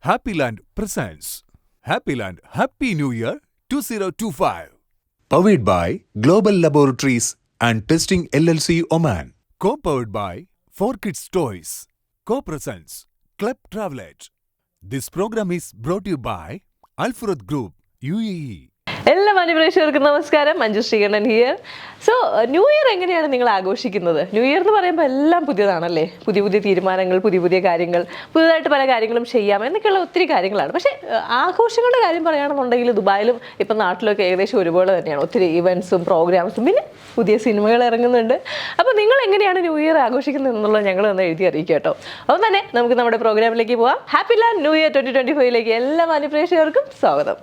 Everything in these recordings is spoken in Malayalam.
Happyland presents Happyland Happy New Year 2025. Powered by Global Laboratories and Testing LLC Oman. Co-powered by 4Kids Toys. Co-presents Club Travelet. This program is brought to you by Alfred Group, UAE. എല്ലാ മാന്യപ്രേക്ഷകർക്കും നമസ്കാരം. Manju Sreekandan here. So new year എങ്ങനെയാണ് നിങ്ങൾ ആഘോഷിക്കുന്നത്? ന്യൂ ഇയർ എന്ന് പറയുമ്പോൾ എല്ലാം പുതിയതാണല്ലേ, പുതിയ പുതിയ തീരുമാനങ്ങൾ, പുതിയ പുതിയ കാര്യങ്ങൾ, പുതുതായിട്ട് പല കാര്യങ്ങളും ചെയ്യാം എന്നൊക്കെയുള്ള ഒത്തിരി കാര്യങ്ങളാണ്. പക്ഷേ ആഘോഷങ്ങളുടെ കാര്യം പറയുകയാണെന്നുണ്ടെങ്കിൽ ദുബായിലും ഇപ്പം നാട്ടിലൊക്കെ ഏകദേശം ഒരുപോലെ തന്നെയാണ്. ഒത്തിരി ഇവൻറ്റ്സും പ്രോഗ്രാംസും പിന്നെ പുതിയ സിനിമകൾ ഇറങ്ങുന്നുണ്ട്. അപ്പോൾ നിങ്ങൾ എങ്ങനെയാണ് ന്യൂ ഇയർ ആഘോഷിക്കുന്നത് എന്നുള്ളത് ഞങ്ങൾ ഒന്ന് എഴുതി അറിയിക്കുക കേട്ടോ. അപ്പം തന്നെ നമുക്ക് നമ്മുടെ പ്രോഗ്രാമിലേക്ക് പോവാം. ഹാപ്പിലാൻഡ് ന്യൂ ഇയർ 2025 എല്ലാ മാന്യപ്രേക്ഷകർക്കും സ്വാഗതം.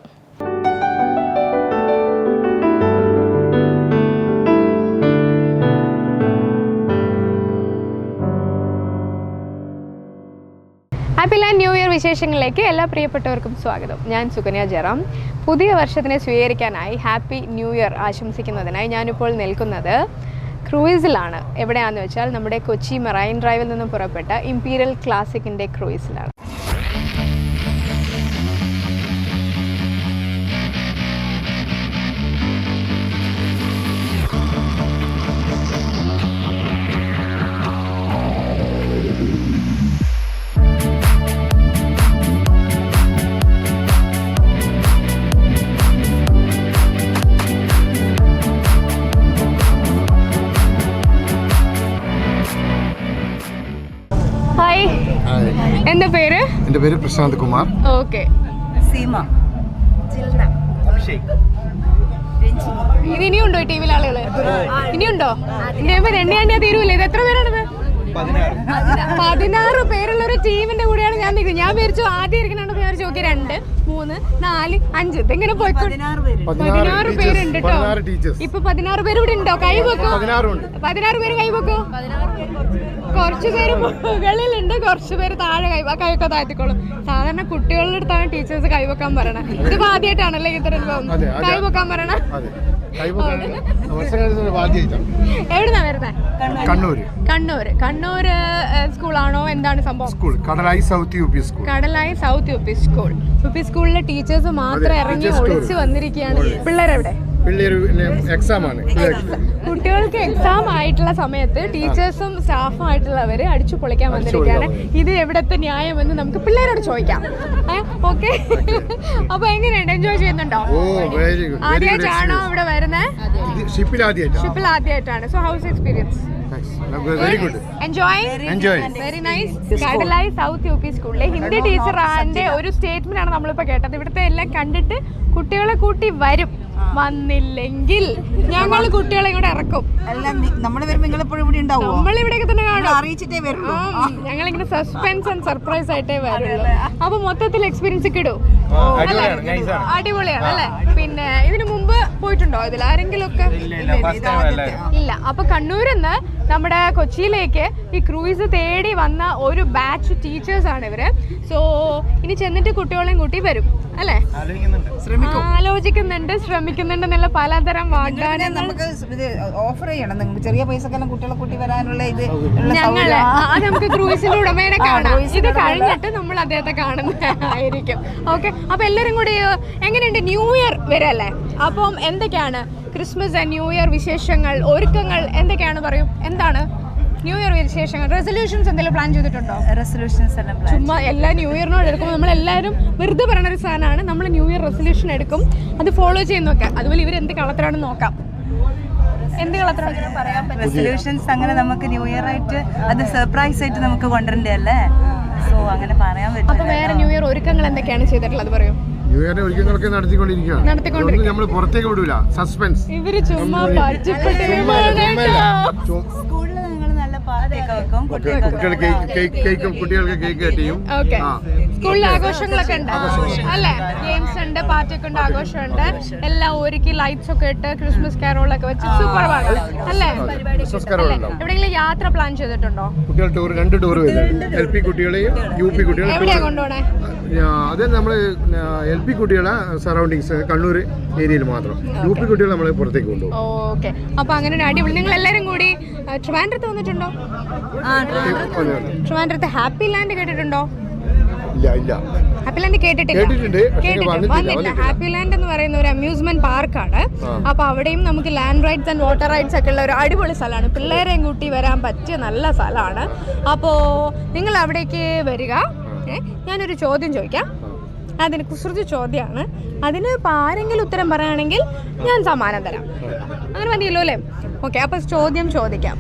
ഹാപ്പിലാൻഡ് ന്യൂ ഇയർ വിശേഷങ്ങളിലേക്ക് എല്ലാ പ്രിയപ്പെട്ടവർക്കും സ്വാഗതം. ഞാൻ സുകന്യ ജെറാം. പുതിയ വർഷത്തിനെ സ്വീകരിക്കാനായി ഹാപ്പി ന്യൂ ഇയർ ആശംസിക്കുന്നതിനായി ഞാനിപ്പോൾ നിൽക്കുന്നത് ക്രൂയിസിലാണ്. എവിടെയാണെന്ന് വെച്ചാൽ നമ്മുടെ കൊച്ചി മറൈൻ ഡ്രൈവിൽ നിന്നും പുറപ്പെട്ട ഇംപീരിയൽ ക്ലാസിക്കിൻ്റെ ക്രൂയിസിലാണ്. എന്താ പേര്? എൻ്റെ പേര് പ്രശാന്ത് കുമാർ. ഓക്കെ. സീമ, ഇത് ഇനിയുണ്ടോ ടി വിയിലെ ആളുകള്? ഇനിയുണ്ടോ? എന്റെ രണ്ടാണ്ടിയാ തീരുവില്ല. ഇത് എത്ര പേരാണിത്? 16 പേരുള്ള ഒരു ടീമിന്റെ കൂടെയാണ് ഞാൻ നിൽക്കുന്നത്. ഞാൻ വിചാരിച്ചു ആദ്യം ഇരിക്കണോ ഞാൻ ചോദിക്കുക 2, 3, 4, 5 ഇതെങ്ങനെ പോയിക്കോ. 16 പേരുണ്ട് കേട്ടോ. ഇപ്പൊ 16 പേര് ഇവിടെ ഉണ്ടോ? കൈവെക്കോ. 16 പേര് കൈവെക്കോ. കുറച്ചു പേര് മുകളിലുണ്ട്, കുറച്ചു പേര് താഴെ കൈവൊക്കെ താഴ്ത്തിക്കോളും. സാധാരണ കുട്ടികളുടെ അടുത്താണ് ടീച്ചേഴ്സ് കൈവെക്കാൻ പറയണത്. ഇതിപ്പോ ആദ്യമായിട്ടാണല്ലേ ഇത്ര കൈവെക്കാൻ പറയണ? എവിടുന്നാ വരുന്നത്? കണ്ണൂര് സ്കൂളാണോ? എന്താണ് സംഭവം? Kadalayi south U P school. UP സ്കൂളിലെ ടീച്ചേഴ്സ് മാത്രം ഇറങ്ങി ഒളിച്ചു വന്നിരിക്കുകയാണ്. പിള്ളേരെവിടെ? കുട്ടികൾക്ക് എക്സാം ആയിട്ടുള്ള സമയത്ത് ടീച്ചേഴ്സും സ്റ്റാഫും ആയിട്ടുള്ളവര് അടിച്ചു പൊളിക്കാൻ വന്നിരിക്കുകയാണ്. ഇത് എവിടത്തെ ന്യായമെന്ന് നമുക്ക് പിള്ളേരോട് ചോദിക്കാം. ഓക്കെ, അപ്പൊ എങ്ങനെയുണ്ട്? എൻജോയ് ചെയ്യുന്നുണ്ടോ? ആദ്യമായിട്ടാണോ ഇവിടെ വരുന്നത്? ഷിപ്പിൽ ആദ്യമായിട്ടാണ്. So how's experience? Very nice. Kadalayi south U P സ്കൂളിലെ ഹിന്ദി ടീച്ചറിന്റെ ഒരു സ്റ്റേറ്റ്മെന്റ് ആണ് നമ്മളിപ്പോ കേട്ടത്. ഇവിടുത്തെ എല്ലാം കണ്ടിട്ട് കുട്ടികളെ കൂട്ടി വരും. വന്നില്ലെങ്കിൽ ഞങ്ങൾ കുട്ടികളെ ഇവിടെ ഇറക്കും. നമ്മളിവിടെയൊക്കെ തന്നെ കാണും. ഞങ്ങളിങ്ങനെ സസ്പെൻസ് ആൻഡ് സർപ്രൈസ് ആയിട്ടേ വരുള്ളൂ. അപ്പൊ മൊത്തത്തിൽ എക്സ്പീരിയൻസ് കിടും. അടിപൊളിയാണ് അല്ലെ? പിന്നെ ഇതിനു മുമ്പ് പോയിട്ടുണ്ടോ ഇതിൽ ആരെങ്കിലും ഒക്കെ? ഇല്ല. അപ്പൊ കണ്ണൂരിന്ന് നമ്മുടെ കൊച്ചിയിലേക്ക് ഈ ക്രൂയിസ് തേടി വന്ന ഒരു ബാച്ച് ടീച്ചേഴ്സ് ആണ് ഇവര്. സോ ഇനി ചെന്നിട്ട് കുട്ടികളെയും കൂട്ടി വരും അല്ലെ? ആലോചിക്കുന്നുണ്ട്, ശ്രമിക്കുന്നുണ്ട് എന്നുള്ള പലതരം വാഗ്ദാനം നമുക്ക് ഓഫർ ചെയ്യണം. നിങ്ങൾക്ക് ചെറിയ പൈസക്കെല്ലാം കുട്ടികളെ കൂട്ടി വരാനുള്ള ഇത് ഞങ്ങള് നമുക്ക് ക്രൂയിസിന്റെ ഉടമേനെ കാണാം. ഇത് കഴിഞ്ഞിട്ട് നമ്മൾ അദ്ദേഹത്തെ കാണുന്നതായിരിക്കും. ഓക്കെ, അപ്പൊ എല്ലാരും കൂടി എങ്ങനെയുണ്ട്? ന്യൂ ഇയർ വരല്ലേ? അപ്പം എന്തൊക്കെയാണ് ക്രിസ്മസ് ആൻഡ് ന്യൂ ഇയർ വിശേഷങ്ങൾ, ഒരുക്കങ്ങൾ എന്തൊക്കെയാണ്? പറയും. എന്താണ് ന്യൂ ഇയർ വിശേഷങ്ങൾ? റെസൊല്യൂഷൻസ് എന്തെങ്കിലും പ്ലാൻ ചെയ്തിട്ടുണ്ടോ? റെസൊല്യൂഷൻസ് എല്ലാം ചുമ്മാ എല്ലാ ന്യൂ ഇയറിനോട് എടുക്കുമ്പോൾ നമ്മളെല്ലാവരും വെറുതെ പറയണ ഒരു സാധനമാണ്. നമ്മൾ ന്യൂ ഇയർ റെസൊല്യൂഷൻ എടുക്കും, അത് ഫോളോ ചെയ്ത് നോക്കാം. അതുപോലെ ഇവർ എന്ത് കളത്തിലാണെന്ന് നോക്കാം. എന്ത് കളത്തിലാണ് പറയാൻ പറ്റും? റെസൊല്യൂഷൻസ് അങ്ങനെ നമുക്ക് ന്യൂ ഇയർ ആയിട്ട് അത് സർപ്രൈസ് ആയിട്ട് നമുക്ക് കൊണ്ടുവരണ്ടേ അല്ലേ? സോ അങ്ങനെ പറയാൻ പറ്റും. അപ്പൊ വേറെ ന്യൂ ഇയർ ഒരുക്കങ്ങൾ എന്തൊക്കെയാണ് ചെയ്തിട്ടുള്ളത്? പറയൂ. ന്യൂ ഇയർ ഒരുക്കങ്ങളൊക്കെ നടത്തിക്കൊണ്ടിരിക്കുകയാണ്. നമ്മൾ പുറത്തേക്ക് വിടൂല. സസ്പെൻസ്. ഇവര് ചുമ്മാ കുട്ടികൾക്ക് കേക്ക് കട്ട് ചെയ്യും. സ്കൂളിൽ ആഘോഷങ്ങളൊക്കെ ഉണ്ട് അല്ലേ? ഗെയിംസ് ഉണ്ട്, പാർട്ടി ഒക്കെ ഉണ്ട്, ആഘോഷമുണ്ട്. എല്ലാം ഒരുക്കി ലൈറ്റ്സ് ഒക്കെ ഇട്ട് ക്രിസ്മസ് കാരോളൊക്കെ വെച്ച് സൂപ്പർ അല്ലേ? എവിടെയെങ്കിലും യാത്ര പ്ലാൻ ചെയ്തിട്ടുണ്ടോ? കുട്ടികൾ ടൂർ 2 ടൂർ വരുന്നുണ്ട്. LP കുട്ടികളെയും UP കുട്ടികളെയും. എവിടെയാ കൊണ്ടുപോണേ? അത് നമ്മൾ LP കുട്ടികളെ സറൗണ്ടിങ്സ് കണ്ണൂർ ഏരിയയിൽ മാത്രം. UP കുട്ടികളെ നമ്മൾ പുറത്തേക്ക് കൊണ്ടുപോകും. ഓക്കെ, അപ്പൊ അങ്ങനെ അടിപൊളി. നിങ്ങൾ എല്ലാരും കൂടി ട്രിവാൻഡ്രത്ത് വന്നിട്ടുണ്ടോ? ട്രിവാൻഡ്രത്ത് ഹാപ്പി ലാൻഡ് കേട്ടിട്ടുണ്ടോ? ഇല്ല. ഹാപ്പി ലാൻഡ് കേട്ടിട്ടില്ല? വന്നിട്ടില്ല. ഹാപ്പി ലാൻഡ് എന്ന് പറയുന്ന ഒരു അമ്യൂസ്മെന്റ് പാർക്കാണ്. അപ്പൊ അവിടെയും നമുക്ക് land rides and water rides ഒക്കെ ഉള്ള ഒരു അടിപൊളി സ്ഥലമാണ്. പിള്ളേരെയും കൂട്ടി വരാൻ പറ്റിയ നല്ല സ്ഥലമാണ്. അപ്പോൾ നിങ്ങൾ അവിടേക്ക് വരിക. ഞാനൊരു ചോദ്യം ചോദിക്കാം. അതിന് കുസൃതി ചോദ്യമാണ്. അതിന് ഇപ്പോൾ ആരെങ്കിലും ഉത്തരം പറയുകയാണെങ്കിൽ ഞാൻ സമ്മാനം തരാം. അങ്ങനെ മതിയല്ലോ അല്ലേ? ഓക്കെ, അപ്പോൾ ചോദ്യം ചോദിക്കാം.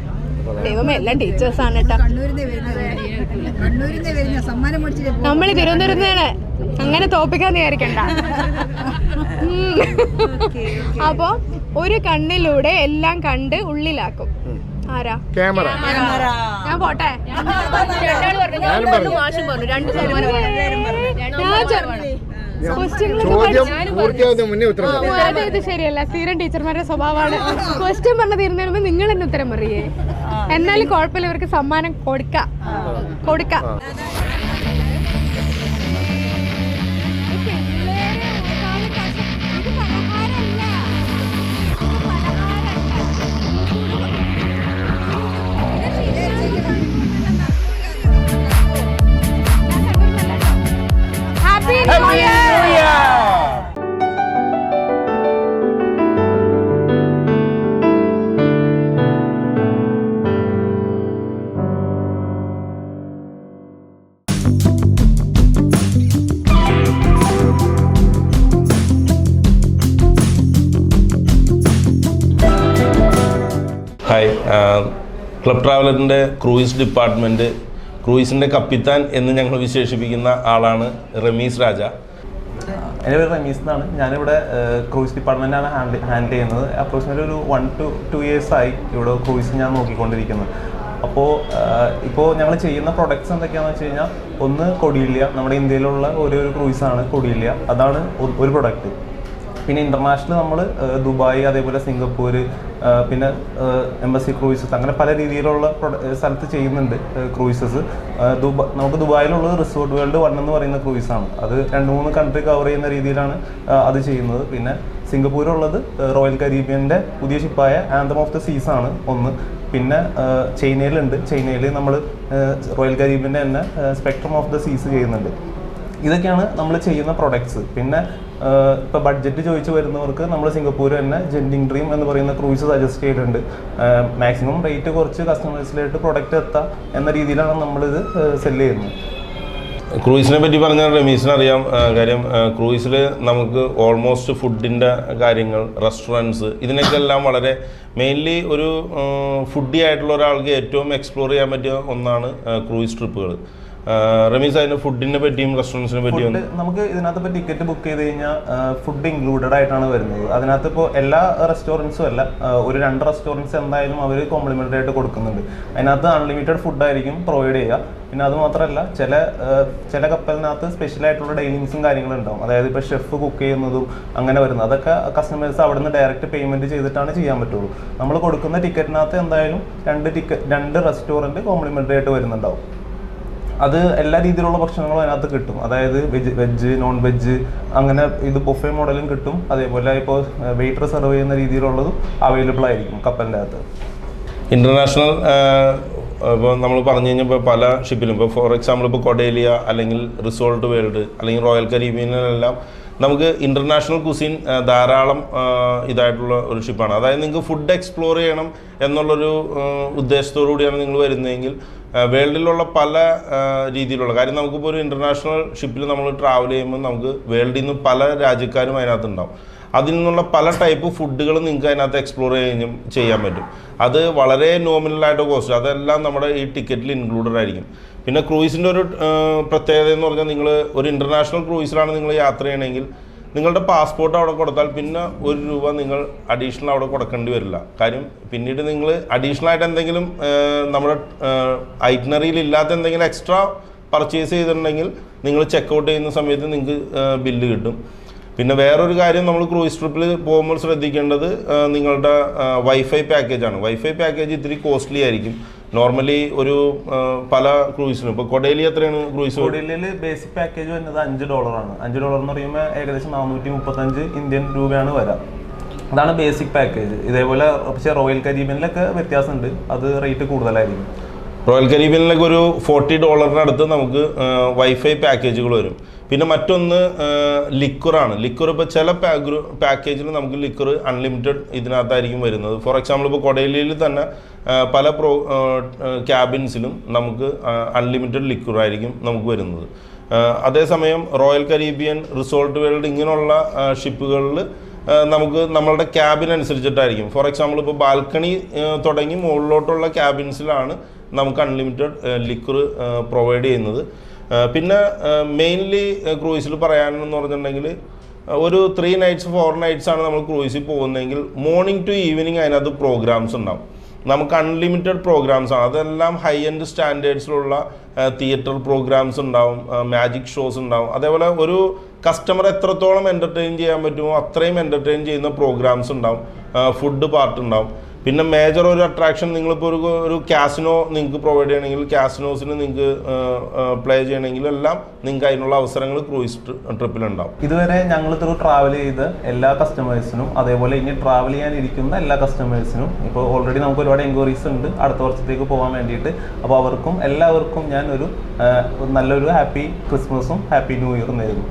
ദൈവമേ, എല്ലാം ടീച്ചേഴ്സാണ് കേട്ടോ. നമ്മൾ തിരുവനന്തപുരത്താണ്, അങ്ങനെ തോപ്പിക്കാൻ വിചാരിക്കണ്ട. അപ്പോൾ ഒരു കണ്ണിലൂടെ എല്ലാം കണ്ട് ഉള്ളിലാക്കും. ആരാ? ക്യാമറ. ഞാൻ പോട്ടെ. ഇത് ശരിയല്ല, സ്ഥിരം ടീച്ചർമാരുടെ സ്വഭാവമാണ്. ക്വസ്റ്റ്യൻ പറഞ്ഞ തീരുന്നതിന് മുമ്പ് നിങ്ങൾ തന്നെ ഉത്തരം പറയേ. എന്നാലും കുഴപ്പമില്ല, ഇവർക്ക് സമ്മാനം കൊടുക്കാം. Happy new year. Hi, club ട്രാവലറിൻ്റെ ക്രൂയിസ് ഡിപ്പാർട്ട്മെൻറ്റ് ക്രൂയിസിൻ്റെ കപ്പിത്താൻ എന്ന് ഞങ്ങൾ വിശേഷിപ്പിക്കുന്ന ആളാണ് റമീസ് രാജ. എൻ്റെ പേര് റമീസ് എന്നാണ്. ഞാനിവിടെ ക്രൂയിസ് ഡിപ്പാർട്ട്മെൻറ്റാണ് ഹാൻഡിൽ ചെയ്യുന്നത്. അപ്രോക്സിമേറ്റ്ലി ഒരു 1 to 2 years ആയി ഇവിടെ ക്രൂയിസ് ഞാൻ നോക്കിക്കൊണ്ടിരിക്കുന്നത്. ഇപ്പോൾ ഞങ്ങൾ ചെയ്യുന്ന പ്രൊഡക്ട്സ് എന്തൊക്കെയാണെന്ന് വെച്ച് കഴിഞ്ഞാൽ, ഒന്ന് കൊടിയില്ല, നമ്മുടെ ഇന്ത്യയിലുള്ള ഒരു ക്രൂയിസാണ് കൊടിയില്ല, അതാണ് ഒരു പ്രൊഡക്റ്റ്. പിന്നെ ഇൻ്റർനാഷണൽ നമ്മൾ ദുബായ്, അതേപോലെ സിംഗപ്പൂർ, പിന്നെ എംബസി ക്രൂയിസസ്, അങ്ങനെ പല രീതിയിലുള്ള സ്ഥലത്ത് ചെയ്യുന്നുണ്ട് ക്രൂയിസസ്. നമുക്ക് ദുബായിലുള്ളത് റിസോർട്ട് വേൾഡ് 1 എന്ന് പറയുന്ന ക്രൂയിസാണ്. അത് 2-3 കൺട്രി കവർ ചെയ്യുന്ന രീതിയിലാണ് അത് ചെയ്യുന്നത്. പിന്നെ സിംഗപ്പൂരുള്ളത് റോയൽ കരീബിയൻ്റെ പുതിയ ഷിപ്പായ ആന്തം ഓഫ് ദ സീസ് ആണ് ഒന്ന്. പിന്നെ ചൈനയിലുണ്ട്. ചൈനയിൽ നമ്മൾ റോയൽ കരീബിയൻ്റെ തന്നെ സ്പെക്ട്രം ഓഫ് ദ സീസ് ചെയ്യുന്നുണ്ട്. ഇതൊക്കെയാണ് നമ്മൾ ചെയ്യുന്ന പ്രൊഡക്ട്സ്. പിന്നെ ഇപ്പോൾ ബഡ്ജറ്റ് ചോദിച്ചു വരുന്നവർക്ക് നമ്മൾ സിംഗപ്പൂർ തന്നെ ജെൻറ്റിങ് ഡ്രീം എന്ന് പറയുന്ന ക്രൂയിസ് സജസ്റ്റ് ചെയ്തിട്ടുണ്ട്. മാക്സിമം റേറ്റ് കുറച്ച് കസ്റ്റമേഴ്സിലായിട്ട് പ്രൊഡക്റ്റ് എത്താം എന്ന രീതിയിലാണ് നമ്മളിത് സെല്ല് ചെയ്യുന്നത്. ക്രൂയിസിനെ പറ്റി പറഞ്ഞാൽ റമീസിനറിയാം. കാര്യം ക്രൂയിസിൽ നമുക്ക് ഓൾമോസ്റ്റ് ഫുഡിൻ്റെ കാര്യങ്ങൾ, റെസ്റ്റോറൻറ്റ്സ്, ഇതിനൊക്കെല്ലാം വളരെ മെയിൻലി ഒരു ഫുഡി ആയിട്ടുള്ള ഒരാൾക്ക് ഏറ്റവും എക്സ്പ്ലോർ ചെയ്യാൻ പറ്റിയ ഒന്നാണ് ക്രൂയിസ് ട്രിപ്പുകൾ. റമീസ്, അതിന് ഫുഡിനെ പറ്റിയും റെസ്റ്റോറൻറ്റ്സിനെ പറ്റിയും നമുക്ക് ഇതിനകത്ത് ഇപ്പോൾ ടിക്കറ്റ് ബുക്ക് ചെയ്ത് കഴിഞ്ഞാൽ ഫുഡ് ഇൻക്ലൂഡഡ് ആയിട്ടാണ് വരുന്നത്. അതിനകത്ത് ഇപ്പോൾ എല്ലാ റെസ്റ്റോറൻറ്റ്സും അല്ല, ഒരു 2 റെസ്റ്റോറൻറ്റ്സ് എന്തായാലും അവർ കോംപ്ലിമെൻ്ററി ആയിട്ട് കൊടുക്കുന്നുണ്ട്. അതിനകത്ത് അൺലിമിറ്റഡ് ഫുഡായിരിക്കും പ്രൊവൈഡ് ചെയ്യുക. പിന്നെ അത് മാത്രമല്ല, ചില കപ്പലിനകത്ത് സ്പെഷ്യലായിട്ടുള്ള ഡൈനിങ്സും കാര്യങ്ങളും ഉണ്ടാവും. അതായത് ഇപ്പോൾ ഷെഫ് കുക്ക് ചെയ്യുന്നതും അങ്ങനെ വരുന്നത്, അതൊക്കെ കസ്റ്റമേഴ്സ് അവിടെ നിന്ന് ഡയറക്റ്റ് പേയ്മെൻറ്റ് ചെയ്തിട്ടാണ് ചെയ്യാൻ പറ്റുള്ളൂ. നമ്മൾ കൊടുക്കുന്ന ടിക്കറ്റിനകത്ത് എന്തായാലും 2 റെസ്റ്റോറൻറ്റ് കോംപ്ലിമെൻ്ററി ആയിട്ട് വരുന്നുണ്ടാവും. അത് എല്ലാ രീതിയിലുള്ള ഭക്ഷണങ്ങളും അതിനകത്ത് കിട്ടും. അതായത് വെജ്, നോൺ വെജ്, അങ്ങനെ ഇത് ബൊഫെ മോഡലും കിട്ടും. അതേപോലെ ഇപ്പോൾ വെയിറ്റർ സെർവ് ചെയ്യുന്ന രീതിയിലുള്ളതും അവൈലബിൾ ആയിരിക്കും കപ്പലിൻ്റെ അകത്ത്. ഇൻ്റർനാഷണൽ ഇപ്പോൾ നമ്മൾ പറഞ്ഞു കഴിഞ്ഞപ്പോൾ പല ഷിപ്പിലും, ഇപ്പോൾ ഫോർ എക്സാമ്പിൾ ഇപ്പോൾ കൊഡേലിയ അല്ലെങ്കിൽ റിസോർട്ട് വേൾഡ് അല്ലെങ്കിൽ റോയൽ കരീബിയനിലെല്ലാം നമുക്ക് ഇൻ്റർനാഷണൽ കുസിൻ ധാരാളം ഇതായിട്ടുള്ള ഒരു ഷിപ്പാണ്. അതായത് നിങ്ങൾക്ക് ഫുഡ് എക്സ്പ്ലോർ ചെയ്യണം എന്നുള്ളൊരു ഉദ്ദേശത്തോടു കൂടിയാണ് നിങ്ങൾ വരുന്നതെങ്കിൽ വേൾഡിലുള്ള പല രീതിയിലുള്ള കാര്യം, നമുക്കിപ്പോൾ ഒരു ഇൻ്റർനാഷണൽ ഷിപ്പിൽ നമ്മൾ ട്രാവൽ ചെയ്യുമ്പോൾ നമുക്ക് വേൾഡിൽ നിന്ന് പല രാജ്യക്കാരും അതിനകത്തുണ്ടാവും. അതിൽ നിന്നുള്ള പല ടൈപ്പ് ഫുഡുകൾ നിങ്ങൾക്ക് അതിനകത്ത് എക്സ്പ്ലോർ ചെയ്യാൻ പറ്റും. അത് വളരെ നോമിനലായിട്ട് കോസ്റ്റ്, അതെല്ലാം നമ്മുടെ ഈ ടിക്കറ്റിൽ ഇൻക്ലൂഡഡ് ആയിരിക്കും. പിന്നെ ക്രൂയിസിൻ്റെ ഒരു പ്രത്യേകത എന്ന് പറഞ്ഞാൽ, നിങ്ങൾ ഒരു ഇൻ്റർനാഷണൽ ക്രൂയിസിലാണ് നിങ്ങൾ യാത്ര ചെയ്യണമെങ്കിൽ നിങ്ങളുടെ പാസ്പോർട്ട് അവിടെ കൊടുത്താൽ പിന്നെ ₹1 നിങ്ങൾ അഡീഷണൽ അവിടെ കൊടുക്കേണ്ടി വരില്ല. കാര്യം പിന്നീട് നിങ്ങൾ അഡീഷണൽ ആയിട്ട് എന്തെങ്കിലും നമ്മുടെ ഐറ്റിനറിയിൽ ഇല്ലാത്ത എന്തെങ്കിലും എക്സ്ട്രാ പർച്ചേസ് ചെയ്തിട്ടുണ്ടെങ്കിൽ നിങ്ങൾ ചെക്കൗട്ട് ചെയ്യുന്ന സമയത്ത് നിങ്ങൾക്ക് ബില്ല് കിട്ടും. പിന്നെ വേറൊരു കാര്യം, നമ്മൾ ക്രൂയിസ് ട്രിപ്പിൽ പോകുമ്പോൾ ശ്രദ്ധിക്കേണ്ടത് നിങ്ങളുടെ വൈഫൈ പാക്കേജാണ്. വൈഫൈ പാക്കേജ് ഇത്തിരി കോസ്റ്റ്ലി ആയിരിക്കും. നോർമലി ഒരു പല ക്രൂയിസിനും, ഇപ്പോൾ കൊഡേലി എത്രയാണ് ക്രൂയിസ്? കൊഡേലിയിൽ ബേസിക് പാക്കേജ് വരുന്നത് $5 ആണ്. $5 എന്ന് പറയുമ്പോൾ ഏകദേശം 435 ഇന്ത്യൻ രൂപയാണ് വരാം. അതാണ് ബേസിക് പാക്കേജ്. ഇതേപോലെ പക്ഷേ റോയൽ കരീബിയനിലൊക്കെ വ്യത്യാസമുണ്ട്, അത് റേറ്റ് കൂടുതലായിരിക്കും. റോയൽ കരീബിയനിലേക്ക് ഒരു $40 നമുക്ക് വൈഫൈ പാക്കേജുകൾ വരും. പിന്നെ മറ്റൊന്ന് ലിക്വറാണ്. ലിക്വർ ഇപ്പോൾ ചില പാക്കേജിൽ നമുക്ക് ലിക്വർ അൺലിമിറ്റഡ് ഇതിനകത്തായിരിക്കും വരുന്നത്. ഫോർ എക്സാമ്പിൾ ഇപ്പോൾ കൊടൈലിയിൽ തന്നെ പല ക്യാബിൻസിലും നമുക്ക് അൺലിമിറ്റഡ് ലിക്വർ ആയിരിക്കും നമുക്ക് വരുന്നത്. അതേസമയം റോയൽ കരീബിയൻ, റിസോർട്ട് വേൾഡ് ഇങ്ങനെയുള്ള ഷിപ്പുകളിൽ നമുക്ക് നമ്മളുടെ ക്യാബിനനുസരിച്ചിട്ടായിരിക്കും. ഫോർ എക്സാമ്പിൾ ഇപ്പോൾ ബാൽക്കണി തുടങ്ങി മുകളിലോട്ടുള്ള ക്യാബിൻസിലാണ് നമുക്ക് അൺലിമിറ്റഡ് ലിക്വർ പ്രൊവൈഡ് ചെയ്യുന്നത്. പിന്നെ മെയിൻലി ക്രൂയിസിൽ പറയാനെന്ന് പറഞ്ഞിട്ടുണ്ടെങ്കിൽ ഒരു 3 nights 4 nights ആണ് നമ്മൾ ക്രൂയിസിൽ പോകുന്നതെങ്കിൽ മോർണിംഗ് ടു ഈവനിങ് അതിനകത്ത് പ്രോഗ്രാംസ് ഉണ്ടാവും. നമുക്ക് അൺലിമിറ്റഡ് പ്രോഗ്രാംസ് ആണ്. അതെല്ലാം ഹൈ എൻഡ് സ്റ്റാൻഡേർഡ്സിലുള്ള തിയേറ്റർ പ്രോഗ്രാംസ് ഉണ്ടാവും, മാജിക് ഷോസ് ഉണ്ടാവും. അതേപോലെ ഒരു കസ്റ്റമർ എത്രത്തോളം എൻ്റർടൈൻ ചെയ്യാൻ പറ്റുമോ അത്രയും എൻ്റർടൈൻ ചെയ്യുന്ന പ്രോഗ്രാംസ് ഉണ്ടാവും. ഫുഡ് പാർട്ട് ഉണ്ടാവും. പിന്നെ മേജർ ഒരു അട്രാക്ഷൻ നിങ്ങളിപ്പോൾ ഒരു കാസിനോ നിങ്ങൾക്ക് പ്രൊവൈഡ് ചെയ്യണമെങ്കിൽ കാസിനോസിന് നിങ്ങൾക്ക് പ്ലേ ചെയ്യണമെങ്കിൽ എല്ലാം നിങ്ങൾക്ക് അതിനുള്ള അവസരങ്ങൾ ക്രൂയിസ് ട്രിപ്പിലുണ്ടാവും. ഇതുവരെ ഞങ്ങൾ ത്രൂ ട്രാവൽ ചെയ്ത് എല്ലാ കസ്റ്റമേഴ്സിനും അതേപോലെ ഇനി ട്രാവൽ ചെയ്യാനിരിക്കുന്ന എല്ലാ കസ്റ്റമേഴ്സിനും ഇപ്പോൾ ഓൾറെഡി നമുക്ക് ഒരുപാട് എൻക്വയറീസ് ഉണ്ട് അടുത്ത വർഷത്തേക്ക് പോകാൻ വേണ്ടിയിട്ട്. അപ്പോൾ അവർക്കും എല്ലാവർക്കും ഞാൻ ഒരു നല്ലൊരു ഹാപ്പി ക്രിസ്മസും ഹാപ്പി ന്യൂ ഇയറും നേരുന്നു.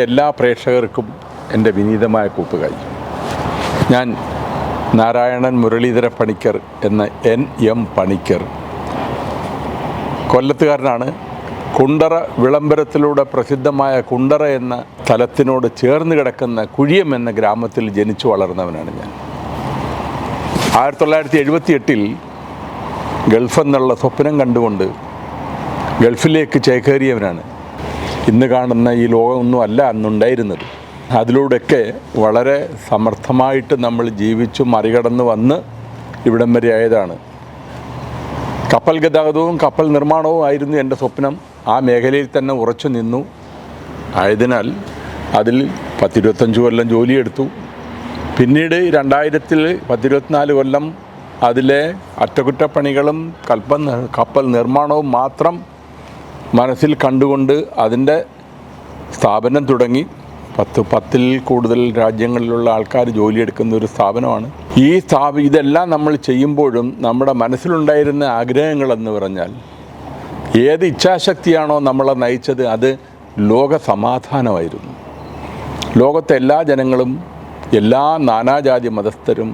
എല്ലാ പ്രേക്ഷകർക്കും എൻ്റെ വിനീതമായ കൂപ്പുകൈ. ഞാൻ നാരായണൻ മുരളീധര പണിക്കർ എന്ന NM പണിക്കർ, കൊല്ലത്തുകാരനാണ്. കുണ്ടറ വിളംബരത്തിലൂടെ പ്രസിദ്ധമായ കുണ്ടറ എന്ന സ്ഥലത്തിനോട് ചേർന്ന് കിടക്കുന്ന കുഴിയം എന്ന ഗ്രാമത്തിൽ ജനിച്ചു വളർന്നവനാണ് ഞാൻ. 1978 ഗൾഫ് എന്നുള്ള സ്വപ്നം കണ്ടുകൊണ്ട് ഗൾഫിലേക്ക് ചേക്കേറിയവനാണ്. ഇന്ന് കാണുന്ന ഈ ലോകമൊന്നും അല്ല അന്നുണ്ടായിരുന്നത്. അതിലൂടെയൊക്കെ വളരെ സമർത്ഥമായിട്ട് നമ്മൾ ജീവിച്ചു മറികടന്ന് വന്ന് ഇവിടം വരെ ആയതാണ്. കപ്പൽ ഗതാഗതവും കപ്പൽ നിർമ്മാണവും ആയിരുന്നു എൻ്റെ സ്വപ്നം. ആ മേഖലയിൽ തന്നെ ഉറച്ചു നിന്നു. ആയതിനാൽ അതിൽ 10-25 കൊല്ലം ജോലിയെടുത്തു. പിന്നീട് 2000-ൽ 10-24 കൊല്ലം അതിലെ അറ്റകുറ്റപ്പണികളും കപ്പൽ നിർമ്മാണവും മാത്രം മനസ്സിൽ കണ്ടുകൊണ്ട് അതിൻ്റെ സ്ഥാപനം തുടങ്ങി. 10-ൽ കൂടുതൽ രാജ്യങ്ങളിലുള്ള ആൾക്കാർ ജോലിയെടുക്കുന്ന ഒരു സ്ഥാപനമാണ്. ഇതെല്ലാം നമ്മൾ ചെയ്യുമ്പോഴും നമ്മുടെ മനസ്സിലുണ്ടായിരുന്ന ആഗ്രഹങ്ങളെന്ന് പറഞ്ഞാൽ ഏത് ഇച്ഛാശക്തിയാണോ നമ്മളെ നയിച്ചത് അത് ലോക സമാധാനമായിരുന്നു. ലോകത്തെ എല്ലാ ജനങ്ങളും എല്ലാ നാനാജാതി മതസ്ഥരും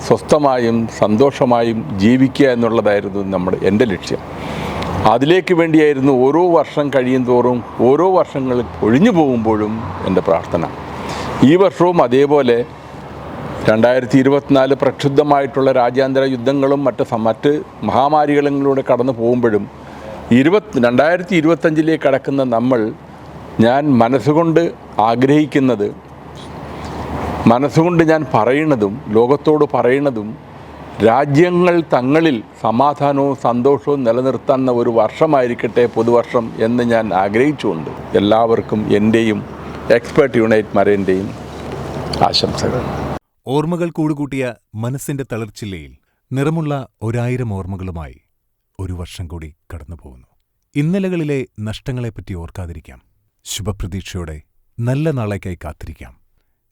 സ്വസ്ഥമായും സന്തോഷമായും ജീവിക്കുക എന്നുള്ളതായിരുന്നു എൻ്റെ ലക്ഷ്യം. അതിലേക്ക് വേണ്ടിയായിരുന്നു ഓരോ വർഷം കഴിയും തോറും ഓരോ വർഷങ്ങൾ ഒഴിഞ്ഞു പോകുമ്പോഴും എൻ്റെ പ്രാർത്ഥന. ഈ വർഷവും അതേപോലെ 2024 പ്രക്ഷുബ്ധമായിട്ടുള്ള രാജ്യാന്തര യുദ്ധങ്ങളും മറ്റ് മഹാമാരികളിലൂടെ കടന്നു പോകുമ്പോഴും 2025 കടക്കുന്ന ഞാൻ മനസ്സുകൊണ്ട് ആഗ്രഹിക്കുന്നത്, മനസ്സുകൊണ്ട് ഞാൻ പറയുന്നതും ലോകത്തോട് പറയുന്നതും രാജ്യങ്ങൾ തങ്ങളിൽ സമാധാനവും സന്തോഷവും നിലനിർത്തുന്ന ഒരു വർഷമായിരിക്കട്ടെ പുതുവർഷം എന്ന് ഞാൻ ആഗ്രഹിച്ചുകൊണ്ട് എല്ലാവർക്കും എൻ്റെയും എക്സ്പെർട്ട് യുണൈറ്റ് മറൈൻ്റെയും ആശംസകൾ. ഓർമ്മകൾ കൂടുകൂട്ടിയ മനസ്സിന്റെ തളിർച്ചില്ലയിൽ നിറമുള്ള 1000 ഓർമ്മകളുമായി ഒരു വർഷം കൂടി കടന്നുപോകുന്നു. ഇന്നലകളിലെ നഷ്ടങ്ങളെപ്പറ്റി ഓർക്കാതിരിക്കാം. ശുഭപ്രതീക്ഷയോടെ നല്ല നാളേക്കായി കാത്തിരിക്കാം.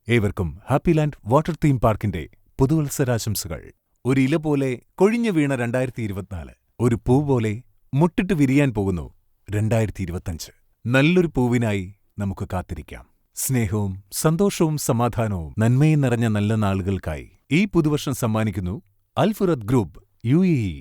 ഏവർക്കും ഹാപ്പി ലാൻഡ് വാട്ടർ തീം പാർക്കിന്റെ പുതുവത്സരാശംസകൾ. ഒരു ഇല പോലെ കൊഴിഞ്ഞു വീണ 2024 ഒരു പൂ പോലെ മുട്ടിട്ട് വിരിയാൻ പോകുന്നു 2025. നല്ലൊരു പൂവിനായി നമുക്ക് കാത്തിരിക്കാം. സ്നേഹവും സന്തോഷവും സമാധാനവും നന്മയും നിറഞ്ഞ നല്ല നാളുകൾക്കായി ഈ പുതുവർഷം സമ്മാനിക്കുന്നു അൽഫുറത്ത് group UAE.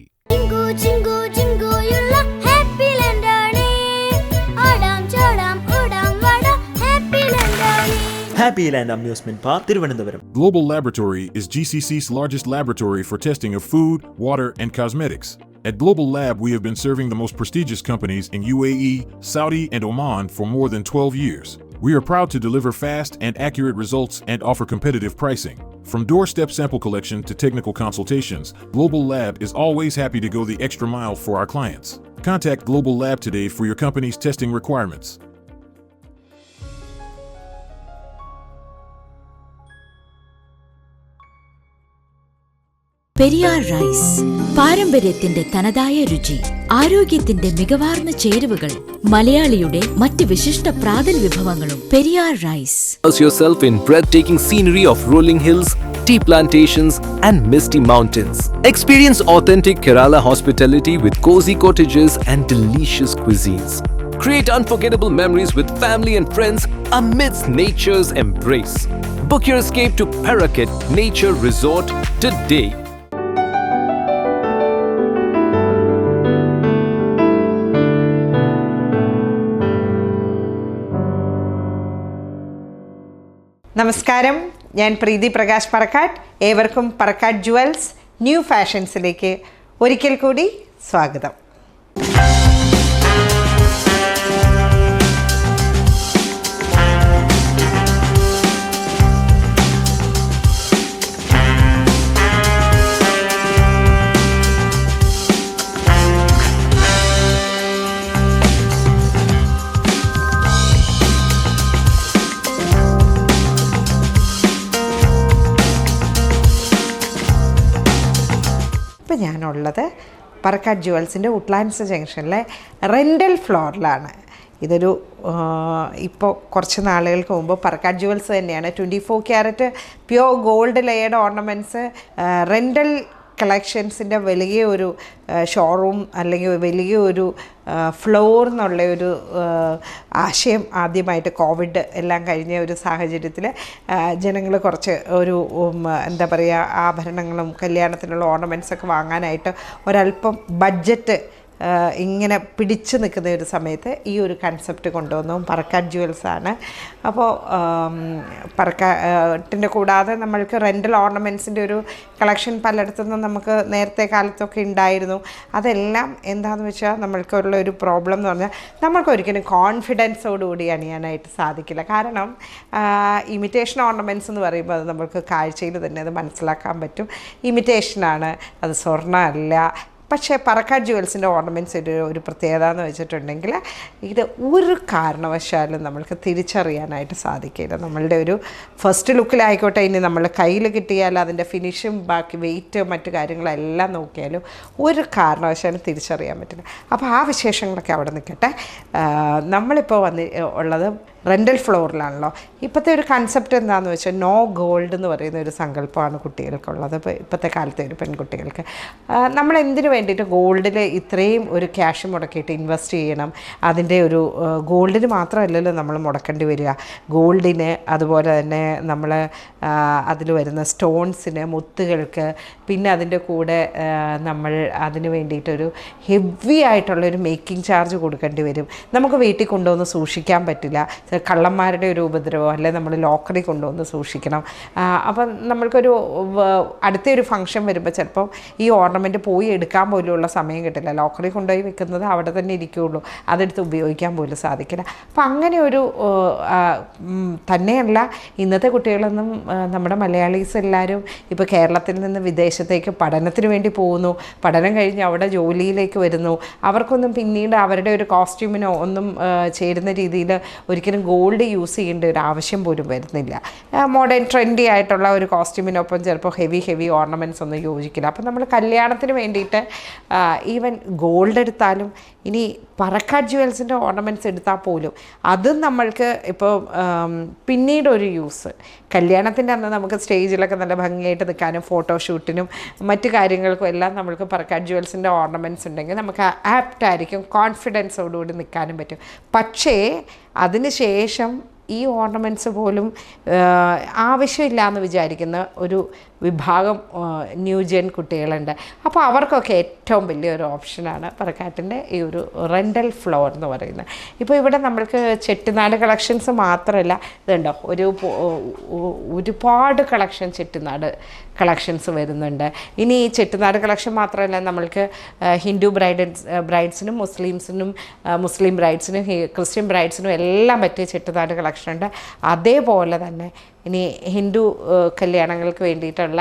Happy Land Amusement Park, Thiruvananthapuram. Global Laboratory is GCC's largest laboratory for testing of food, water, and cosmetics. At Global Lab, we have been serving the most prestigious companies in UAE, Saudi, and Oman for more than 12 years. We are proud to deliver fast and accurate results and offer competitive pricing. From doorstep sample collection to technical consultations, Global Lab is always happy to go the extra mile for our clients. Contact Global Lab today for your company's testing requirements. Periyar rice, പാരമ്പര്യത്തിന്റെ തനതായ രുചി, ആരോഗ്യത്തിന്റെ മികവാർന്ന ചേരുവകൾ, മലയാളിയുടെ മറ്റ് വിശിഷ്ട പ്രാതൽ വിഭവങ്ങളും. Periyar rice. Immerse yourself in breathtaking scenery of rolling hills, tea plantations, and misty mountains. Experience authentic Kerala hospitality with cozy cottages and delicious cuisines. Create unforgettable memories with family and friends amidst nature's embrace. Book your escape to Paraket Nature Resort today. നമസ്കാരം, ഞാൻ പ്രീതി പ്രകാശ് പറക്കാട്ട്. ഏവർക്കും പറക്കാട്ട് ജുവൽസ് ന്യൂ ഫാഷൻസിലേക്ക് ഒരിക്കൽ കൂടി സ്വാഗതം. ഇപ്പം ഞാനുള്ളത് പറക്കാട്ട് ജുവൽസിൻ്റെ വുഡ്ലാൻഡ്സ് ജംഗ്ഷനിലെ റെൻ്റൽ ഫ്ലോറിലാണ്. ഇതൊരു ഇപ്പോൾ കുറച്ച് നാളുകൾക്ക് മുമ്പ് പറക്കാട്ട് ജുവൽസ് തന്നെയാണ് 24 carat pure gold layered ornaments rental കളക്ഷൻസിൻ്റെ വലിയ ഒരു ഷോറൂം അല്ലെങ്കിൽ വലിയ ഒരു ഫ്ലോർ എന്നുള്ള ഒരു ആശയം ആദ്യമായിട്ട് കോവിഡ് എല്ലാം കഴിഞ്ഞ ഒരു സാഹചര്യത്തിൽ ജനങ്ങൾ കുറച്ച് ഒരു എന്താ പറയുക, ആഭരണങ്ങളും കല്യാണത്തിനുള്ള ഓർണമെൻറ്റ്സൊക്കെ വാങ്ങാനായിട്ട് ഒരല്പം ബഡ്ജറ്റ് ഇങ്ങനെ പിടിച്ചു നിൽക്കുന്ന ഒരു സമയത്ത് ഈ ഒരു കൺസെപ്റ്റ് കൊണ്ടുവന്നു പറക്കാട്ട് ജുവൽസാണ്. അപ്പോൾ പറക്കാട്ടിൻ്റെ കൂടാതെ നമ്മൾക്ക് റെൻ്റൽ ഓർണമെൻറ്റ്സിൻ്റെ ഒരു കളക്ഷൻ പലയിടത്തുനിന്നും നമുക്ക് നേരത്തെ കാലത്തൊക്കെ ഉണ്ടായിരുന്നു. അതെല്ലാം എന്താണെന്ന് വെച്ചാൽ നമ്മൾക്കുള്ള ഒരു പ്രോബ്ലം എന്ന് പറഞ്ഞാൽ നമ്മൾക്ക് ഒരിക്കലും കോൺഫിഡൻസോടുകൂടി അണിയാനായിട്ട് സാധിക്കില്ല. കാരണം ഇമിറ്റേഷൻ ഓർണമെൻറ്റ്സ് എന്ന് പറയുമ്പോൾ അത് നമ്മൾക്ക് കാഴ്ചയിൽ തന്നെ അത് മനസ്സിലാക്കാൻ പറ്റും. ഇമിറ്റേഷനാണ്, അത് സ്വർണ്ണമല്ല. പക്ഷേ പറക്കാട്ട് ജുവൽസിൻ്റെ ഓർണമെൻറ്റ്സ് ഒരു പ്രത്യേകത എന്ന് വെച്ചിട്ടുണ്ടെങ്കിൽ ഇത് ഒരു കാരണവശാലും നമ്മൾക്ക് തിരിച്ചറിയാനായിട്ട് സാധിക്കില്ല. നമ്മളുടെ ഒരു ഫസ്റ്റ് ലുക്കിലായിക്കോട്ടെ, ഇനി നമ്മൾ കയ്യിൽ കിട്ടിയാൽ അതിൻ്റെ ഫിനിഷും ബാക്കി വെയിറ്റ് മറ്റു കാര്യങ്ങളെല്ലാം നോക്കിയാലും ഒരു കാരണവശാലും തിരിച്ചറിയാൻ പറ്റില്ല. അപ്പോൾ ആ വിശേഷങ്ങളൊക്കെ അവിടെ നിൽക്കട്ടെ. നമ്മളിപ്പോൾ ഉള്ളത് റെൻ്റൽ ഫ്ലോറിലാണല്ലോ. ഇപ്പോഴത്തെ ഒരു കൺസെപ്റ്റ് എന്താണെന്ന് വെച്ചാൽ നോ ഗോൾഡ് എന്ന് പറയുന്ന ഒരു സങ്കല്പമാണ് കുട്ടികൾക്കുള്ളത്. ഇപ്പോൾ ഇപ്പോഴത്തെ കാലത്തെ ഒരു പെൺകുട്ടികൾക്ക് നമ്മൾ എന്തിനു വേണ്ടിയിട്ട് ഗോൾഡിൽ ഇത്രയും ഒരു ക്യാഷ് മുടക്കിയിട്ട് ഇൻവെസ്റ്റ് ചെയ്യണം? അതിൻ്റെ ഒരു ഗോൾഡിന് മാത്രമല്ലല്ലോ നമ്മൾ മുടക്കേണ്ടി വരിക, ഗോൾഡിന് അതുപോലെ തന്നെ നമ്മൾ അതിൽ വരുന്ന സ്റ്റോൺസിന്, മുത്തുകൾക്ക്, പിന്നെ അതിൻ്റെ കൂടെ നമ്മൾ അതിന് വേണ്ടിയിട്ടൊരു ഹെവി ആയിട്ടുള്ളൊരു മേക്കിംഗ് ചാർജ് കൊടുക്കേണ്ടി വരും. നമുക്ക് വീട്ടിൽ കൊണ്ടുവന്ന് സൂക്ഷിക്കാൻ പറ്റില്ല, കള്ളന്മാരുടെ ഒരു ഉപദ്രവം, അല്ലെങ്കിൽ നമ്മൾ ലോക്കറിൽ കൊണ്ടുവന്ന് സൂക്ഷിക്കണം. അപ്പം നമ്മൾക്കൊരു അടുത്തൊരു ഫംഗ്ഷൻ വരുമ്പോൾ ചിലപ്പോൾ ഈ ഓർണമെൻറ്റ് പോയി എടുക്കാൻ പോലുള്ള സമയം കിട്ടില്ല. ലോക്കറിൽ കൊണ്ടുപോയി വെക്കുന്നത് അവിടെ തന്നെ ഇരിക്കുകയുള്ളൂ, അതെടുത്ത് ഉപയോഗിക്കാൻ പോലും സാധിക്കില്ല. അപ്പം അങ്ങനെ ഒരു തന്നെയല്ല, ഇന്നത്തെ കുട്ടികളൊന്നും നമ്മുടെ മലയാളീസ് എല്ലാവരും ഇപ്പോൾ കേരളത്തിൽ നിന്ന് വിദേശത്തേക്ക് പഠനത്തിന് വേണ്ടി പോകുന്നു. പഠനം കഴിഞ്ഞ് അവിടെ ജോലിയിലേക്ക് വരുന്നു. അവർക്കൊന്നും പിന്നീട് അവരുടെ ഒരു കോസ്റ്റ്യൂമിനോ ഒന്നും ചേരുന്ന രീതിയിൽ ഒരിക്കലും ഗോൾഡ് യൂസ് ചെയ്യേണ്ട ഒരു ആവശ്യം പോലും വരുന്നില്ല. മോഡേൺ ട്രെൻഡി ആയിട്ടുള്ള ഒരു കോസ്റ്റ്യൂമിനൊപ്പം ചിലപ്പോൾ ഹെവി ഓർണമെൻറ്റ്സ് ഒന്നും യോജിക്കില്ല. അപ്പം നമ്മൾ കല്യാണത്തിന് വേണ്ടിയിട്ട് ഈവൻ ഗോൾഡ് എടുത്താലും ഇനി പറക്കാട് ജുവൽസിൻ്റെ ഓർണമെൻറ്റ്സ് എടുത്താൽ പോലും അതും നമ്മൾക്ക് ഇപ്പോൾ പിന്നീടൊരു യൂസ്, കല്യാണത്തിൻ്റെ അന്ന് നമുക്ക് സ്റ്റേജിലൊക്കെ നല്ല ഭംഗിയായിട്ട് നിൽക്കാനും ഫോട്ടോഷൂട്ടിനും മറ്റു കാര്യങ്ങൾക്കും എല്ലാം നമ്മൾക്ക് പറക്കാട് ജുവൽസിൻ്റെ ഓർണമെൻറ്റ്സ് ഉണ്ടെങ്കിൽ നമുക്ക് ആപ്റ്റായിരിക്കും, കോൺഫിഡൻസോടുകൂടി നിൽക്കാനും പറ്റും. പക്ഷേ അതിന് ശേഷം ഈ ഓർണമെൻറ്റ്സ് പോലും ആവശ്യമില്ല എന്ന് വിചാരിക്കുന്ന ഒരു വിഭാഗം ന്യൂജൻ കുട്ടികളുണ്ട്. അപ്പോൾ അവർക്കൊക്കെ ഏറ്റവും വലിയൊരു ഓപ്ഷനാണ് പറക്കാട്ടിൻ്റെ ഈ ഒരു റെൻ്റൽ ഫ്ലോർ എന്ന് പറയുന്നത്. ഇപ്പോൾ ഇവിടെ നമ്മൾക്ക് ചെട്ടിനാട് കളക്ഷൻസ് മാത്രമല്ല, ഇതുണ്ടോ ഒരുപാട് ചെട്ടിനാട് കളക്ഷൻസ് വരുന്നുണ്ട്. ഇനി ഈ ചെട്ടിനാട് കളക്ഷൻ മാത്രമല്ല, നമ്മൾക്ക് ഹിന്ദു ബ്രൈഡ്സിനും മുസ്ലിം ബ്രൈഡ്സിനും ക്രിസ്ത്യൻ ബ്രൈഡ്സിനും എല്ലാം പറ്റിയ ചെട്ടിനാട് കളക്ഷൻ ഉണ്ട്. അതേപോലെ തന്നെ ഇനി ഹിന്ദു കല്യാണങ്ങൾക്ക് വേണ്ടിയിട്ടുള്ള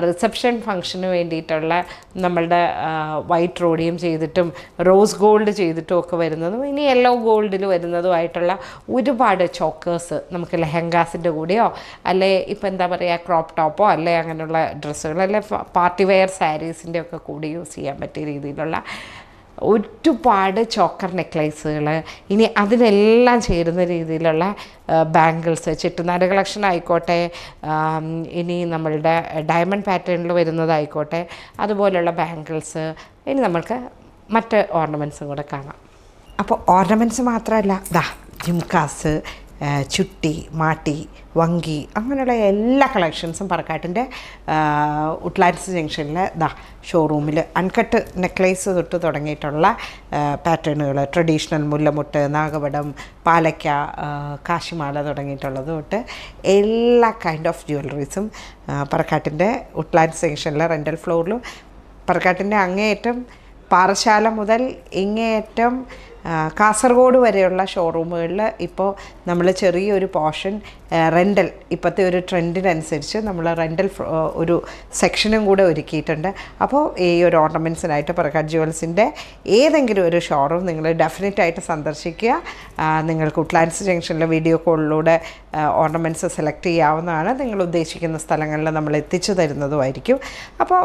റിസപ്ഷൻ ഫംഗ്ഷന് വേണ്ടിയിട്ടുള്ള നമ്മളുടെ വൈറ്റ് റോഡിയം ചെയ്തിട്ടും റോസ് ഗോൾഡ് ചെയ്തിട്ടും ഒക്കെ വരുന്നതും ഇനി യെല്ലോ ഗോൾഡിൽ വരുന്നതുമായിട്ടുള്ള ഒരുപാട് ചോക്കേഴ്സ് നമുക്ക് ലെഹങ്കാസിൻ്റെ കൂടെയോ അല്ലെ ഇപ്പം എന്താ പറയുക ക്രോപ്പ് ടോപ്പോ അല്ലെ അങ്ങനെയുള്ള ഡ്രസ്സുകൾ അല്ലെ പാർട്ടി വെയർ സാരീസിൻ്റെ ഒക്കെ കൂടി യൂസ് ചെയ്യാൻ പറ്റിയ രീതിയിലുള്ള ഒരുപാട് ചോക്കർ നെക്ലേസുകൾ, ഇനി അതിനെല്ലാം ചേരുന്ന രീതിയിലുള്ള ബാംഗിൾസ്, ചെട്ടിനാട് കളക്ഷൻ ആയിക്കോട്ടെ, ഇനി നമ്മളുടെ ഡയമണ്ട് പാറ്റേണിൽ വരുന്നതായിക്കോട്ടെ, അതുപോലെയുള്ള ബാംഗിൾസ്, ഇനി നമ്മൾക്ക് മറ്റ് ഓർണമെൻറ്റ്സും കൂടെ കാണാം. അപ്പോൾ ഓർണമെൻറ്റ്സ് മാത്രമല്ല, ജിംകാസ്, ചുട്ടി, മാട്ടി, വങ്കി, അങ്ങനെയുള്ള എല്ലാ കളക്ഷൻസും പറക്കാട്ടിൻ്റെ ഉട്ട്ലാൻഡ്സ് ജംഗ്ഷനിൽ ഷോറൂമിൽ അൺകട്ട് നെക്ലേസ് തൊട്ട് തുടങ്ങിയിട്ടുള്ള പാറ്റേണുകൾ, ട്രഡീഷണൽ മുല്ലമുട്ട്, നാഗവടം, പാലയ്ക്ക, കാശിമാല തുടങ്ങിയിട്ടുള്ളത് തൊട്ട് എല്ലാ കൈൻഡ് ഓഫ് ജ്വല്ലറീസും പറക്കാട്ടിൻ്റെ ഉട്ട്ലാൻഡ്സ് ജംഗ്ഷനിലെ റെൻ്റൽ ഫ്ലോറിലും പറക്കാട്ടിൻ്റെ അങ്ങേയറ്റം പാറശാല മുതൽ ഇങ്ങേയറ്റം കാസർഗോഡ് വരെയുള്ള ഷോറൂമുകളിൽ ഇപ്പോൾ നമ്മൾ ചെറിയൊരു പോർഷൻ റെൻ്റൽ, ഇപ്പോഴത്തെ ഒരു ട്രെൻഡിനനുസരിച്ച് നമ്മൾ റെൻ്റൽ ഒരു സെക്ഷനും കൂടെ ഒരുക്കിയിട്ടുണ്ട്. അപ്പോൾ ഈ ഒരു ഓർണമെൻറ്റ്സിനായിട്ട് പറക്കാട് ജുവൽസിൻ്റെ ഏതെങ്കിലും ഒരു ഷോറൂം നിങ്ങൾ ഡെഫിനറ്റായിട്ട് സന്ദർശിക്കുക. നിങ്ങൾക്ക് ഉട്ട്ലാൻഡ്സ് ജംഗ്ഷനിലെ വീഡിയോ കോളിലൂടെ ഓർണമെൻറ്റ്സ് സെലക്ട് ചെയ്യാവുന്നതാണ്. നിങ്ങൾ ഉദ്ദേശിക്കുന്ന സ്ഥലങ്ങളിൽ നമ്മൾ എത്തിച്ചു തരുന്നതുമായിരിക്കും. അപ്പോൾ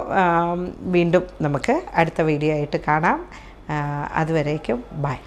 വീണ്ടും നമുക്ക് അടുത്ത വീഡിയോ ആയിട്ട് കാണാം. അതുവരേക്കും ബൈ.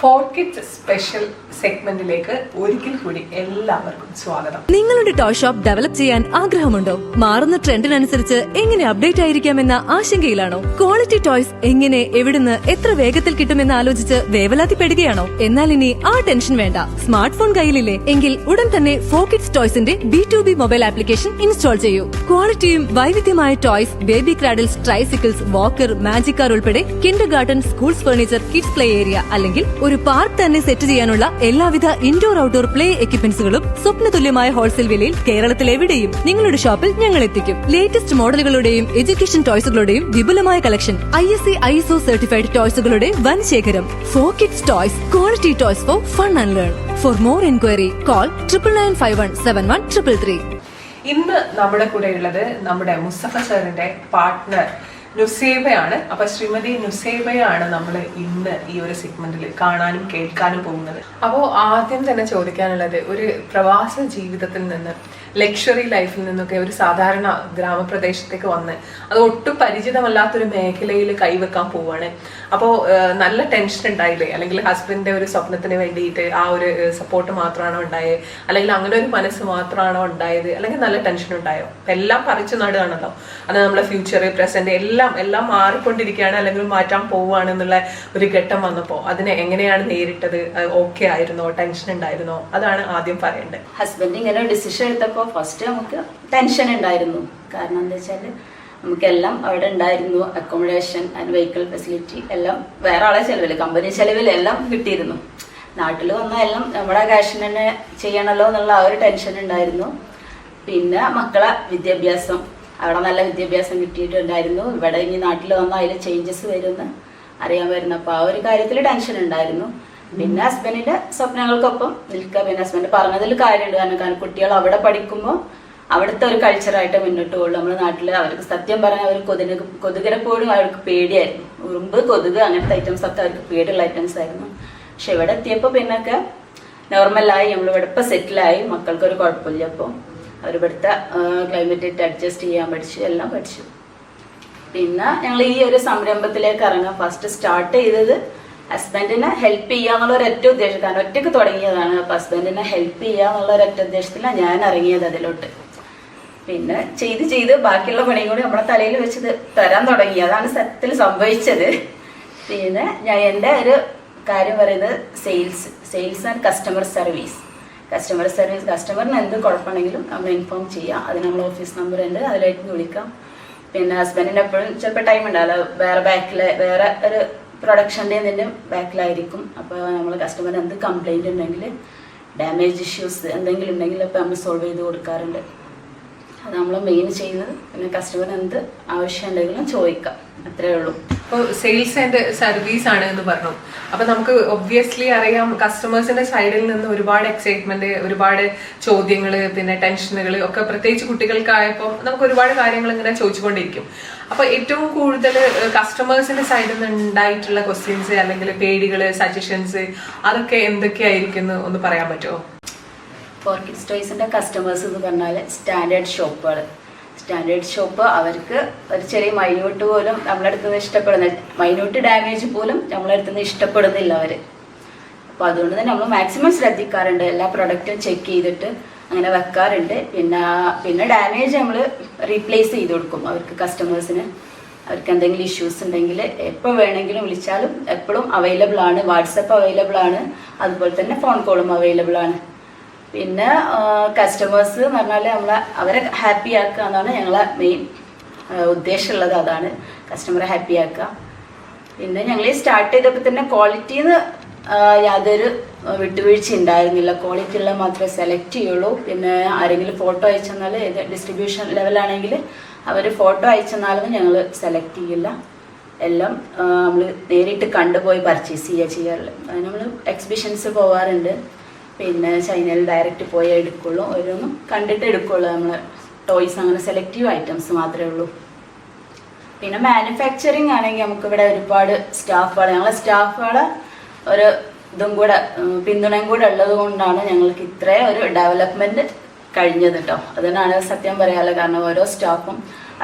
ഫോർകിഡ്സ് സ്പെഷ്യൽ സെഗ്മെന്റിലേക്ക് ഒരിക്കൽ കൂടി എല്ലാവർക്കും സ്വാഗതം. നിങ്ങളുടെ ടോയ് ഷോപ്പ് ഡെവലപ്പ് ചെയ്യാൻ ആഗ്രഹമുണ്ടോ? മാറുന്ന ട്രെൻഡിനനുസരിച്ച് എങ്ങനെ അപ്ഡേറ്റ് ആയിരിക്കാമെന്ന ആശങ്കയിലാണോ? ക്വാളിറ്റി ടോയ്സ് എങ്ങനെ, എവിടുന്ന്, എത്ര വേഗത്തിൽ കിട്ടുമെന്ന് ആലോചിച്ച് വേവലാതിപ്പെടുകയാണോ? എന്നാൽ ഇനി ആ ടെൻഷൻ വേണ്ട. സ്മാർട്ട് ഫോൺ കയ്യിലില്ലേ? എങ്കിൽ ഉടൻ തന്നെ ഫോർകിഡ്സ് ടോയ്സിന്റെ B2B മൊബൈൽ ആപ്ലിക്കേഷൻ ഇൻസ്റ്റാൾ ചെയ്യൂ. ക്വാളിറ്റിയും വൈവിധ്യമായ toys, baby cradles, tricycles, walker, magic car ഉൾപ്പെടെ kindergarten, schools furniture, kids play area അല്ലെങ്കിൽ ഒരു പാർക്ക് തന്നെ സെറ്റ് ചെയ്യാനുള്ള എല്ലാവിധ ഇൻഡോർ ഔട്ട്ഡോർ പ്ലേ എക്യുപ്മെന്റ്സുകളും സ്വപ്നതുല്യമായ ഹോൾസെയിൽ വിലയിൽ കേരളത്തിൽ എവിടെയും നിങ്ങളുടെ ഷോപ്പിൽ ഞങ്ങൾ എത്തിക്കും. ലേറ്റസ്റ്റ് മോഡലുകളുടെയും എഡ്യൂക്കേഷൻ ടോയ്സുകളുടെയും വിപുലമായ കളക്ഷൻ, ISC ISO സർട്ടിഫൈഡ് ടോയ്സുകളുടെ വൻ ശേഖരം. For kids toys, quality toys for fun and learn. For more enquiry call 99517133. ഇന്ന് നമ്മുടെ കൂടെ ഉള്ളത് നമ്മുടെ മുസ്തഫ സാറിന്റെ പാർട്ട്ണർ നുസൈബയാണ്. അപ്പൊ ശ്രീമതി നുസൈബയാണ് നമ്മൾ ഇന്ന് ഈ ഒരു സെഗ്മെന്റിൽ കാണാനും കേൾക്കാനും പോകുന്നത്. അപ്പോൾ ആദ്യം തന്നെ ചോദിക്കാനുള്ളത്, ഒരു പ്രവാസ ജീവിതത്തിൽ നിന്ന്, ലക്ഷറി ലൈഫിൽ നിന്നൊക്കെ ഒരു സാധാരണ ഗ്രാമപ്രദേശത്തേക്ക് വന്ന് അത് ഒട്ടും പരിചിതമല്ലാത്തൊരു മേഖലയിൽ കൈവെക്കാൻ പോവാണ്. അപ്പോൾ നല്ല ടെൻഷൻ ഉണ്ടായില്ലേ? അല്ലെങ്കിൽ ഹസ്ബൻഡിന്റെ ഒരു സ്വപ്നത്തിന് വേണ്ടിയിട്ട് ആ ഒരു സപ്പോർട്ട് മാത്രമാണോ ഉണ്ടായത്, അല്ലെങ്കിൽ അങ്ങനെ ഒരു മനസ്സ് മാത്രമാണോ ഉണ്ടായത്, അല്ലെങ്കിൽ നല്ല ടെൻഷൻ ഉണ്ടായോ? എല്ലാം പറിച്ചു നടുകയാണല്ലോ. അത് നമ്മളെ ഫ്യൂച്ചർ, പ്രസന്റ് എല്ലാം മാറിക്കൊണ്ടിരിക്കുകയാണ്, അല്ലെങ്കിൽ മാറ്റാൻ പോവുകയാണ് എന്നുള്ള ഒരു ഘട്ടം വന്നപ്പോൾ അതിനെ എങ്ങനെയാണ് നേരിട്ടത്? ഓക്കെ ആയിരുന്നോ? ടെൻഷൻ ഉണ്ടായിരുന്നോ? അതാണ് ആദ്യം പറയേണ്ടത്. ഹസ്ബൻഡ് ഇങ്ങനെ ഡിസിഷൻ എടുത്തപ്പോൾ ഫസ്റ്റ് നമുക്ക് ടെൻഷൻ ഉണ്ടായിരുന്നു. കാരണം എന്താ വെച്ചാൽ നമുക്കെല്ലാം അവിടെ ഉണ്ടായിരുന്നു, അക്കോമഡേഷൻ ആൻഡ് വെഹിക്കിൾ ഫെസിലിറ്റി എല്ലാം വേറെ ആളെ ചെലവിൽ, കമ്പനി ചെലവിൽ എല്ലാം കിട്ടിയിരുന്നു. നാട്ടിൽ വന്നാൽ എല്ലാം നമ്മുടെ കാശിന് തന്നെ ചെയ്യണമല്ലോ എന്നുള്ള ആ ഒരു ടെൻഷൻ ഉണ്ടായിരുന്നു. പിന്നെ മക്കളെ വിദ്യാഭ്യാസം, അവിടെ നല്ല വിദ്യാഭ്യാസം കിട്ടിയിട്ടുണ്ടായിരുന്നു. ഇവിടെ ഇനി നാട്ടിൽ വന്നാൽ അതിൽ ചേഞ്ചസ് വരുമെന്ന് അറിയാൻ വരുന്നു. അപ്പോൾ ആ ഒരു കാര്യത്തിൽ ടെൻഷൻ ഉണ്ടായിരുന്നു. പിന്നെ ഹസ്ബൻഡിന്റെ സ്വപ്നങ്ങൾക്കൊപ്പം നിൽക്കുക. പിന്നെ ഹസ്ബൻഡ് പറഞ്ഞതിൽ കാര്യമുണ്ട്. കാരണം കുട്ടികൾ അവിടെ പഠിക്കുമ്പോൾ അവിടുത്തെ ഒരു കൾച്ചറായിട്ട് മുന്നോട്ട് പോകുള്ളൂ. നമ്മുടെ നാട്ടിൽ അവർക്ക് സത്യം പറഞ്ഞാൽ അവർ കൊതുകിനെ പോലും അവർക്ക് പേടിയായിരുന്നു. ഉറുമ്പ്, കൊതുക് അങ്ങനത്തെ ഐറ്റംസ് ഒക്കെ അവർക്ക് പേടിയുള്ള ഐറ്റംസ് ആയിരുന്നു. പക്ഷെ ഇവിടെ എത്തിയപ്പോൾ പിന്നൊക്കെ നോർമലായി, നമ്മളിവിടെ ഇപ്പം സെറ്റിലായി, മക്കൾക്കൊരു കുഴപ്പമില്ല. അപ്പോൾ അവരിവിടുത്തെ ക്ലൈമറ്റായിട്ട് അഡ്ജസ്റ്റ് ചെയ്യാൻ പഠിച്ചു, എല്ലാം പഠിച്ചു. പിന്നെ ഞങ്ങൾ ഈ ഒരു സംരംഭത്തിലേക്ക് ഇറങ്ങാൻ ഫസ്റ്റ് സ്റ്റാർട്ട് ചെയ്തത് ഹസ്ബൻഡിനെ ഹെൽപ്പ് ചെയ്യുക എന്നുള്ള ഒരൊറ്റ ഉദ്ദേശം. കാരണം ഒറ്റയ്ക്ക് തുടങ്ങിയതാണ്. അപ്പോൾ ഹസ്ബൻഡിനെ ഹെൽപ്പ് ചെയ്യുക എന്നുള്ള ഒരൊറ്റ ഉദ്ദേശത്തിലാണ് ഞാൻ ഇറങ്ങിയത് അതിലോട്ട്. പിന്നെ ചെയ്ത് ബാക്കിയുള്ള പണിയും കൂടി നമ്മുടെ തലയിൽ വെച്ചത് തരാൻ തുടങ്ങി. അതാണ് സത്യത്തിൽ സംഭവിച്ചത്. പിന്നെ ഞാൻ എൻ്റെ ഒരു കാര്യം പറയുന്നത് സെയിൽസ് ആൻഡ് കസ്റ്റമർ സർവീസ്. കസ്റ്റമറിന് എന്ത് കുഴപ്പമാണെങ്കിലും നമ്മൾ ഇൻഫോം ചെയ്യാം. അതിന് നമ്മൾ ഓഫീസ് നമ്പർ ഉണ്ട്, അതിലേക്ക് വിളിക്കാം. പിന്നെ ഹസ്ബൻഡിന് എപ്പോഴും ചിലപ്പോൾ ടൈം ഉണ്ടാവില്ല, വേറെ ഒരു പ്രൊഡക്ഷൻ്റെ ഇതിൻ്റെ ബാക്കിലായിരിക്കും. അപ്പോൾ നമ്മൾ കസ്റ്റമറിന് എന്ത് കംപ്ലൈൻറ്റ് ഉണ്ടെങ്കിൽ, ഡാമേജ് ഇഷ്യൂസ് എന്തെങ്കിലും ഉണ്ടെങ്കിൽ അപ്പോൾ നമ്മൾ സോൾവ് ചെയ്ത് കൊടുക്കാറുണ്ട്. അത് നമ്മൾ മെയിൻ ചെയ്യുന്നത്. പിന്നെ കസ്റ്റമറിന് എന്ത് ആവശ്യം ഉണ്ടെങ്കിലും ചോദിക്കാം, അത്രേ ഉള്ളൂ. ഇപ്പോൾ സെയിൽസ് ആൻഡ് സർവീസ് ആണ് എന്ന് പറഞ്ഞു. അപ്പോൾ നമുക്ക് ഒബ്വിയസ്ലി അറിയാം, കസ്റ്റമേഴ്സിന്റെ സൈഡിൽ നിന്ന് ഒരുപാട് എക്സൈറ്റ്മെന്റ്, ഒരുപാട് ചോദ്യങ്ങൾ, പിന്നെ ടെൻഷനുകൾ ഒക്കെ, പ്രത്യേകിച്ച് കുട്ടികൾക്കായപ്പോൾ നമുക്ക് ഒരുപാട് കാര്യങ്ങൾ ഇങ്ങനെ ചോദിച്ചുകൊണ്ടിരിക്കും. അപ്പോൾ ഏറ്റവും കൂടുതൽ കസ്റ്റമേഴ്സിന്റെ സൈഡിൽ നിന്ന് ഉണ്ടായിട്ടുള്ള ക്വസ്റ്റ്യൻസ് അല്ലെങ്കിൽ പേടികൾ, സജഷൻസ് അതൊക്കെ എന്തൊക്കെയായിരിക്കും ഒന്ന് പറയാൻ പറ്റുമോ? ഫോർ കിഡ്സ് ടോയ്സിൻ്റെ കസ്റ്റമേഴ്സ് എന്ന് പറഞ്ഞാൽ സ്റ്റാൻഡേർഡ് ഷോപ്പ് അവർക്ക് ഒരു ചെറിയ മൈന്യൂട്ട് പോലും നമ്മളെടുത്ത് നിന്ന് ഇഷ്ടപ്പെടുന്നില്ല, മൈന്യൂട്ട് ഡാമേജ് പോലും നമ്മളെടുത്ത് നിന്ന് ഇഷ്ടപ്പെടുന്നില്ല അവർ. അപ്പോൾ അതുകൊണ്ട് തന്നെ നമ്മൾ മാക്സിമം ശ്രദ്ധിക്കാറുണ്ട്, എല്ലാ പ്രൊഡക്റ്റും ചെക്ക് ചെയ്തിട്ട് അങ്ങനെ വെക്കാറുണ്ട്. പിന്നെ ഡാമേജ് നമ്മൾ റീപ്ലേസ് ചെയ്ത് കൊടുക്കും അവർക്ക്, കസ്റ്റമേഴ്സിന്. അവർക്ക് എന്തെങ്കിലും ഇഷ്യൂസ് ഉണ്ടെങ്കിൽ എപ്പോൾ വേണമെങ്കിലും വിളിച്ചാലും എപ്പോഴും അവൈലബിൾ ആണ്. വാട്സപ്പ് അവൈലബിൾ ആണ്, അതുപോലെ തന്നെ ഫോൺ കോളും അവൈലബിൾ ആണ്. പിന്നെ കസ്റ്റമേഴ്സ് എന്ന് പറഞ്ഞാൽ അവരെ ഹാപ്പി ആക്കുക എന്നാണ് ഞങ്ങളെ മെയിൻ ഉദ്ദേശമുള്ളത്. അതാണ് കസ്റ്റമറെ ഹാപ്പി ആക്കുക. പിന്നെ ഞങ്ങൾ സ്റ്റാർട്ട് ചെയ്തപ്പോൾ തന്നെ ക്വാളിറ്റിന്ന് യാതൊരു വിട്ടുവീഴ്ച ഉണ്ടായിരുന്നില്ല. ക്വാളിറ്റി ഉള്ള മാത്രമേ സെലക്ട് ചെയ്യുള്ളൂ. പിന്നെ ആരെങ്കിലും ഫോട്ടോ അയച്ചെന്നാൽ, ഏത് ഡിസ്ട്രിബ്യൂഷൻ ലെവലാണെങ്കിൽ അവർ ഫോട്ടോ അയച്ചെന്നാലും ഞങ്ങൾ സെലക്ട് ചെയ്യില്ല. എല്ലാം നമ്മൾ നേരിട്ട് കണ്ടുപോയി പർച്ചേസ് ചെയ്യാറുള്ളത്. അതിന് നമ്മൾ എക്സിബിഷൻസ് പോകാറുണ്ട്. പിന്നെ ചൈനയിൽ ഡയറക്റ്റ് പോയി എടുക്കുള്ളൂ, ഓരോന്നും കണ്ടിട്ട് എടുക്കുള്ളൂ. നമ്മൾ ടോയ്സ് അങ്ങനെ സെലക്റ്റീവ് ഐറ്റംസ് മാത്രമേ ഉള്ളൂ. പിന്നെ മാനുഫാക്ചറിങ് ആണെങ്കിൽ നമുക്കിവിടെ ഒരുപാട് ഞങ്ങളെ സ്റ്റാഫുകളെ ഒരു ഇതും കൂടെ പിന്തുണയും കൂടെ ഉള്ളത് കൊണ്ടാണ് ഞങ്ങൾക്ക് ഇത്രയും ഒരു ഡെവലപ്മെൻറ്റ് കഴിഞ്ഞത് കേട്ടോ. അതിനാണ് സത്യം പറയാനുള്ളത്. കാരണം ഓരോ സ്റ്റാഫും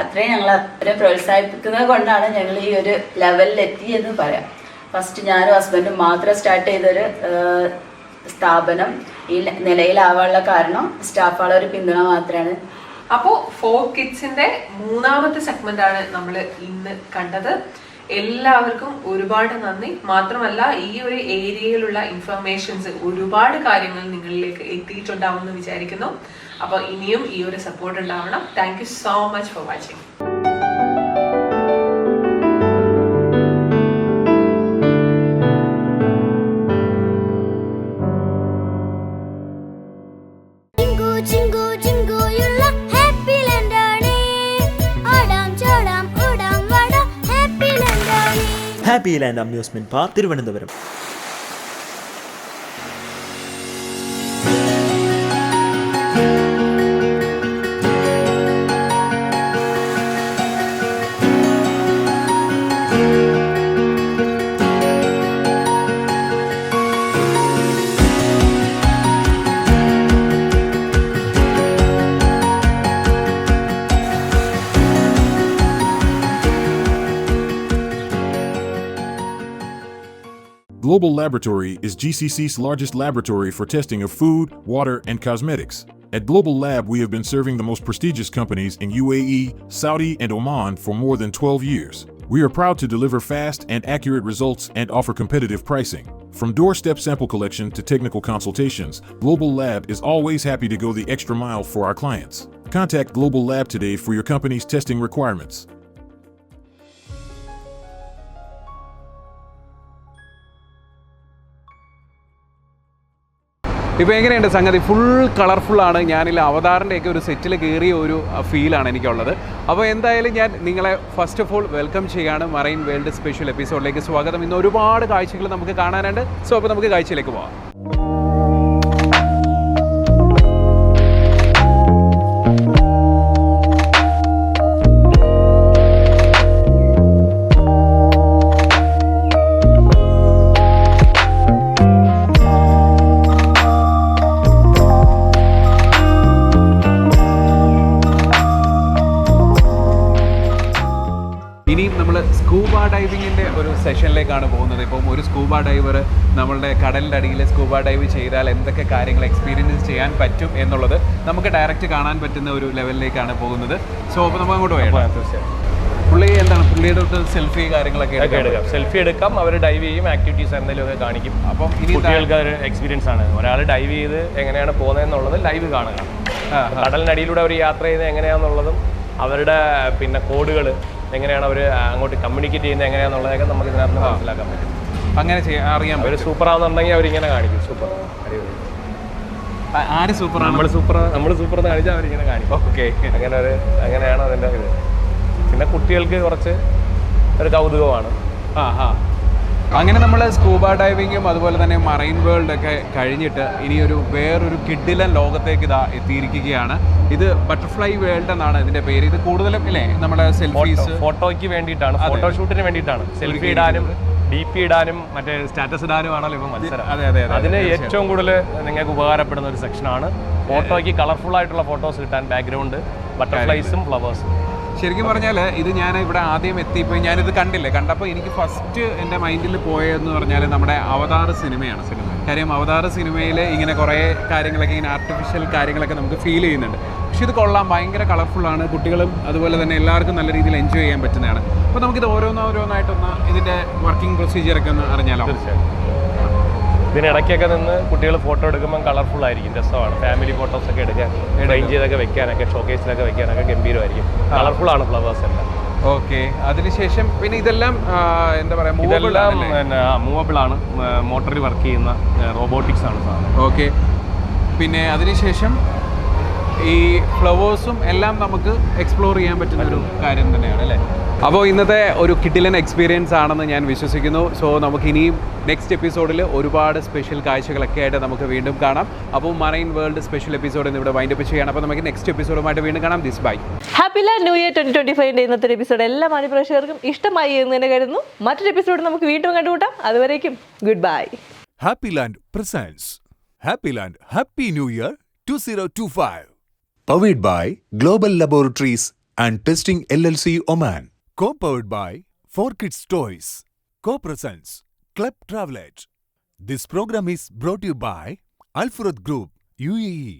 അത്രയും അത്രയും പ്രോത്സാഹിപ്പിക്കുന്നത് കൊണ്ടാണ് ഞങ്ങൾ ഈ ഒരു ലെവലിൽ എത്തിയെന്ന് പറയാം. ഫസ്റ്റ് ഞാനും ഹസ്ബൻഡും മാത്രം സ്റ്റാർട്ട് ചെയ്തൊരു സ്ഥാപനം ഈ നിലയിലാവാനുള്ള കാരണം സ്റ്റാഫുകളുടെ ഒരു പിന്തുണ മാത്രമാണ്. അപ്പോൾ ഫോർ കിഡ്സിന്റെ മൂന്നാമത്തെ സെഗ്മെന്റ് ആണ് നമ്മൾ ഇന്ന് കണ്ടത്. എല്ലാവർക്കും ഒരുപാട് നന്ദി. മാത്രമല്ല, ഈ ഒരു ഏരിയയിലുള്ള ഇൻഫർമേഷൻസ്, ഒരുപാട് കാര്യങ്ങൾ നിങ്ങളിലേക്ക് എത്തിയിട്ടുണ്ടാവുമെന്ന് വിചാരിക്കുന്നു. അപ്പോൾ ഇനിയും ഈ ഒരു സപ്പോർട്ട് ഉണ്ടാവണം. Thank you so much for watching. Happy land amusement park Thiruvananthapuram. Global Laboratory is GCC's largest laboratory for testing of food, water, and cosmetics. At Global Lab, we have been serving the most prestigious companies in UAE, Saudi, and Oman for more than 12 years. We are proud to deliver fast and accurate results and offer competitive pricing. From doorstep sample collection to technical consultations, Global Lab is always happy to go the extra mile for our clients. Contact Global Lab today for your company's testing requirements. ഇപ്പോൾ എങ്ങനെയുണ്ട് സംഗതി? ഫുൾ കളർഫുള്ളാണ്. ഞാനിൽ അവതാറിൻ്റെയൊക്കെ ഒരു സെറ്റിൽ കയറിയ ഒരു ഫീലാണ് എനിക്കുള്ളത്. അപ്പോൾ എന്തായാലും ഞാൻ നിങ്ങളെ ഫസ്റ്റ് ഓഫ് ഓൾ വെൽക്കം ചെയ്യാണ് മറൈൻ വേൾഡ് സ്പെഷ്യൽ എപ്പിസോഡിലേക്ക് സ്വാഗതം. ഇന്ന് ഒരുപാട് കാഴ്ചകൾ നമുക്ക് കാണാനുണ്ട്. സോ അപ്പോൾ നമുക്ക് കാഴ്ചയിലേക്ക് പോകാം. സെഷനിലേക്കാണ് പോകുന്നത്. ഇപ്പം ഒരു സ്കൂബ ഡൈവർ നമ്മളുടെ കടലിൻ്റെ അടിയിൽ സ്കൂബ ഡൈവ് ചെയ്താൽ എന്തൊക്കെ കാര്യങ്ങൾ എക്സ്പീരിയൻസ് ചെയ്യാൻ പറ്റും എന്നുള്ളത് നമുക്ക് ഡയറക്റ്റ് കാണാൻ പറ്റുന്ന ഒരു ലെവലിലേക്കാണ് പോകുന്നത്. സോ അപ്പോൾ നമുക്ക് അങ്ങോട്ട് പോയാൽ തീർച്ചയായും പുള്ളി എന്താണ് പുള്ളിയുടെ അടുത്ത് സെൽഫി കാര്യങ്ങളൊക്കെ എടുക്കാം. സെൽഫി എടുക്കാം, അവർ ഡൈവ് ചെയ്യും, ആക്ടിവിറ്റീസ് എന്തെങ്കിലുമൊക്കെ കാണിക്കും. അപ്പം ഇനി കുട്ടികൾക്ക് ഒരു എക്സ്പീരിയൻസ് ആണ്. ഒരാൾ ഡൈവ് ചെയ്ത് എങ്ങനെയാണ് പോകുന്നതെന്നുള്ളത് ലൈവ് കാണുക. കടലിനടിയിലൂടെ അവർ യാത്ര ചെയ്യുന്നത് എങ്ങനെയാണെന്നുള്ളതും അവരുടെ പിന്നെ കോഡുകൾ എങ്ങനെയാണ് അവർ അങ്ങോട്ട് കമ്മ്യൂണിക്കേറ്റ് ചെയ്യുന്നത് എങ്ങനെയാണെന്നുള്ളതൊക്കെ നമുക്ക് ഇതിനകത്ത് മനസ്സിലാക്കാൻ പറ്റും. അങ്ങനെ അറിയാം. അവർ സൂപ്പറാണെന്നുണ്ടെങ്കിൽ അവരിങ്ങനെ കാണിക്കും. സൂപ്പർ, അടിപൊളി. ആര് സൂപ്പറാണ്? നമ്മൾ സൂപ്പർ എന്ന് കാണിച്ചാൽ അവരിങ്ങനെ കാണിക്കും. ഓക്കെ, അങ്ങനെയാണ് അതിൻ്റെ ഇത്. പിന്നെ കുട്ടികൾക്ക് കുറച്ച് ഒരു കൗതുകമാണ്. അങ്ങനെ നമ്മൾ സ്കൂബ ഡൈവിങ്ങും അതുപോലെ തന്നെ മറൈൻ വേൾഡ് ഒക്കെ കഴിഞ്ഞിട്ട് ഇനിയൊരു വേറൊരു കിഡിലൻ ലോകത്തേക്ക് ഇതാ എത്തിയിരിക്കുകയാണ്. ഇത് ബട്ടർഫ്ലൈ വേൾഡ് എന്നാണ് ഇതിന്റെ പേര്. ഇത് കൂടുതലും ഇല്ലേ നമ്മുടെ സെൽഫീസ് ഫോട്ടോയ്ക്ക് വേണ്ടിയിട്ടാണ്, ഫോട്ടോഷൂട്ടിന് വേണ്ടിയിട്ടാണ്. സെൽഫി ഇടാനും DP ഇടാനും മറ്റേ സ്റ്റാറ്റസ് ഇടാനും ആണല്ലോ ഇപ്പം മത്സരം. അതിന് ഏറ്റവും കൂടുതൽ നിങ്ങൾക്ക് ഉപകാരപ്പെടുന്ന ഒരു സെക്ഷനാണ്. ഫോട്ടോയ്ക്ക് കളർഫുൾ ആയിട്ടുള്ള ഫോട്ടോസ് കിട്ടാൻ ബാക്ക്ഗ്രൗണ്ട് ബട്ടർഫ്ലൈസും ഫ്ലവേഴ്സും. ശരിക്കും പറഞ്ഞാൽ ഇത് ഞാൻ ഇവിടെ ആദ്യം എത്തിയപ്പോൾ ഞാനിത് കണ്ടപ്പോൾ എനിക്ക് ഫസ്റ്റ് എൻ്റെ മൈൻഡിൽ പോയതെന്ന് പറഞ്ഞാൽ നമ്മുടെ അവതാർ സിനിമയാണ്. കാര്യം അവതാർ സിനിമയിൽ ഇങ്ങനെ കുറേ കാര്യങ്ങളൊക്കെ ഇങ്ങനെ ആർട്ടിഫിഷ്യൽ കാര്യങ്ങളൊക്കെ നമുക്ക് ഫീൽ ചെയ്യുന്നുണ്ട്. പക്ഷെ ഇത് കൊള്ളാം, ഭയങ്കര കളർഫുള്ളാണ്. കുട്ടികളും അതുപോലെ തന്നെ എല്ലാവർക്കും നല്ല രീതിയിൽ എൻജോയ് ചെയ്യാൻ പറ്റുന്നതാണ്. അപ്പോൾ നമുക്കിത് ഓരോന്നായിട്ടൊന്ന് ഇതിൻ്റെ വർക്കിംഗ് പ്രൊസീജിയറൊക്കെ ഒന്ന് അറിഞ്ഞാലോ? തീർച്ചയായും. ഇതിനിടയ്ക്കൊക്കെ നിന്ന് കുട്ടികൾ ഫോട്ടോ എടുക്കുമ്പോൾ കളർഫുൾ ആയിരിക്കും, രസമാണ്. ഫാമിലി ഫോട്ടോസൊക്കെ എടുക്കാൻ, ഫ്രെയിം ചെയ്തൊക്കെ വെക്കാനൊക്കെ, ഷോക്കേസിലൊക്കെ വെക്കാനൊക്കെ ഗംഭീരമായിരിക്കും. കളർഫുൾ ആണ് ഫ്ലവേഴ്സ് എല്ലാം. ഓക്കെ, അതിനുശേഷം പിന്നെ ഇതെല്ലാം എന്താ പറയുക, ഇതെല്ലാം പിന്നെ മൂവബിൾ ആണ്, മോട്ടറിൽ വർക്ക് ചെയ്യുന്ന റോബോട്ടിക്സ് ആണ് സാധനം. ഓക്കെ, പിന്നെ അതിനുശേഷം ഈ ഫ്ലവേഴ്സും എല്ലാം നമുക്ക് എക്സ്പ്ലോർ ചെയ്യാൻ പറ്റുന്ന ഒരു കാര്യം തന്നെയാണ് അല്ലേ? അപ്പോൾ ഇന്നത്തെ ഒരു കിഡിലൻ എക്സ്പീരിയൻസ് ആണെന്ന് ഞാൻ വിശ്വസിക്കുന്നു. സോ നമുക്ക് ഇനിയും നെക്സ്റ്റ് എപ്പിസോഡിൽ ഒരുപാട് സ്പെഷ്യൽ കാഴ്ചകളൊക്കെ ആയിട്ട് നമുക്ക് വീണ്ടും കാണാം. അപ്പോൾ മറൈൻ വേൾഡ് സ്പെഷ്യൽ എപ്പിസോഡ് ഇവിടെ വൈൻഡപ്പ് ചെയ്യണം. അപ്പോൾ നമുക്ക് നെക്സ്റ്റ് എപ്പിസോഡുമായിട്ട് വീണ്ടും കാണാം. This bye. Happy land new year 2025 ഇന്നത്തെ എപ്പിസോഡ് എല്ലാ മാന്യപ്രേക്ഷകർക്കും ഇഷ്ടമായി എന്ന് തന്നെ കരുതുന്നു. മറ്റൊരു എപ്പിസോഡ് നമുക്ക് വീണ്ടും കണ്ടുകൂട്ടാം. അതുവരേക്കും good bye. Happy land presents happy land happy new year 2025. Powered by Global Laboratories and Testing LLC Oman. Co-powered by 4Kids Toys. Co-presents Club Travelette. This program is brought to you by Al Furad Group, UAE.